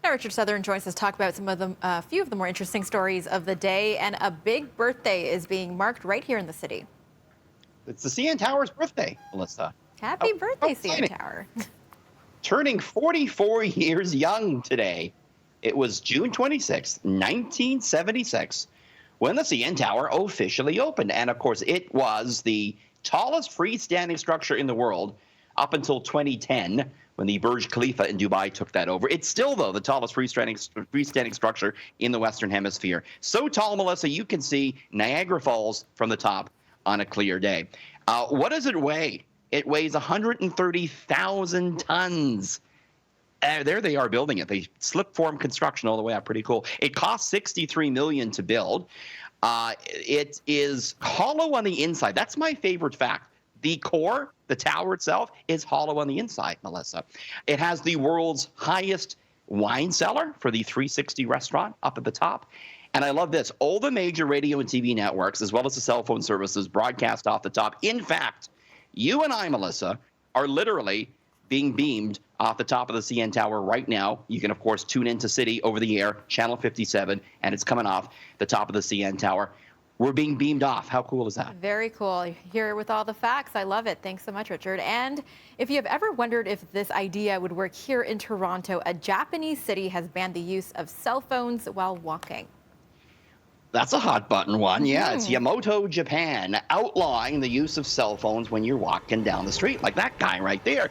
Now, Richard Southern joins us to talk about some of the few of the more interesting stories of the day, and a big birthday is being marked right here in the city. It's the CN Tower's birthday, Melissa. Happy birthday, CN Exciting. Tower. Turning 44 years young today. It was June 26, 1976, when the CN Tower officially opened. And of course, it was the tallest freestanding structure in the world up until 2010, when the Burj Khalifa in Dubai took that over. It's still, though, the tallest freestanding structure in the Western Hemisphere. So tall, Melissa, you can see Niagara Falls from the top on a clear day. What does it weigh? It weighs 130,000 tons. There they are building it. They slip form construction all the way up. Pretty cool. It cost $63 million to build. It is hollow on the inside. That's my favorite fact. The core, the tower itself, is hollow on the inside, Melissa. It has the world's highest wine cellar for the 360 restaurant up at the top. And I love this. All the major radio and TV networks, as well as the cell phone services, broadcast off the top. In fact, you and I, Melissa, are literally being beamed off the top of the CN Tower right now. You can, of course, tune into City over the air, channel 57, and it's coming off the top of the CN Tower. We're being beamed off. How cool is that? Very cool. Here with all the facts. I love it. Thanks so much, Richard. And if you have ever wondered if this idea would work here in Toronto, a Japanese city has banned the use of cell phones while walking. That's a hot button one. Yeah, it's Yamato, Japan, outlawing the use of cell phones when you're walking down the street, like that guy right there.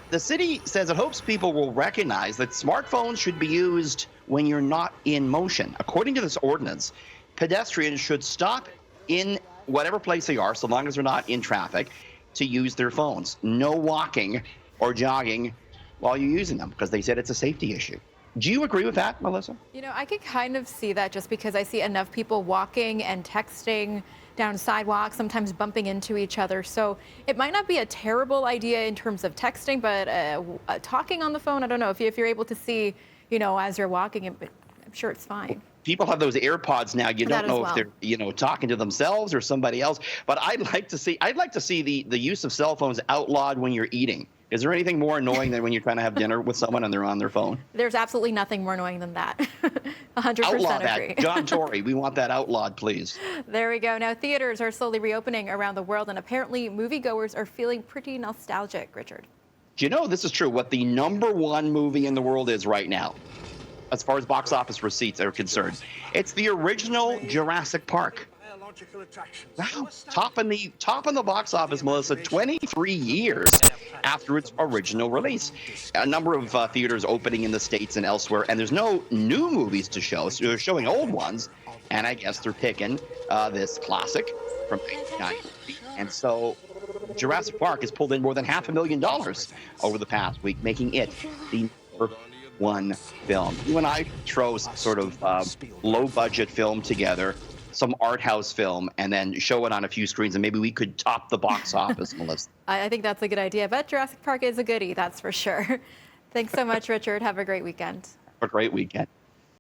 The city says it hopes people will recognize that smartphones should be used when you're not in motion. According to this ordinance, pedestrians should stop in whatever place they are, so long as they're not in traffic, to use their phones. No walking or jogging while you're using them, because they said it's a safety issue. Do you agree with that, Melissa? You know, I could kind of see that just because I see enough people walking and texting down sidewalks, sometimes bumping into each other. So it might not be a terrible idea in terms of texting, but talking on the phone, I don't know. If you're able to see, you know, as you're walking, I'm sure it's fine. People have those AirPods now. You don't know if they're, you know, talking to themselves or somebody else. But I'd like to see the use of cell phones outlawed when you're eating. Is there anything more annoying than when you're trying to have dinner with someone and they're on their phone? There's absolutely nothing more annoying than that. 100% Outlaw agree. that. John Tory, we want that outlawed, please. There we go. Now, theaters are slowly reopening around the world, and apparently moviegoers are feeling pretty nostalgic, Richard. Do you know this is true, what the #1 movie in the world is right now, as far as box office receipts are concerned? It's the original Jurassic Park. Wow, top in the box office, Melissa, 23 years after its original release. A number of theaters opening in the States and elsewhere, and there's no new movies to show, so they're showing old ones, and I guess they're picking this classic from 1990. And so Jurassic Park has pulled in more than $500,000 over the past week, making it the #1 film. You and I chose sort of low-budget film together, some art house film, and then show it on a few screens, and maybe we could top the box office, Melissa. I think that's a good idea, but Jurassic Park is a goodie, that's for sure. Thanks so much, Richard. Have a great weekend. Have a great weekend.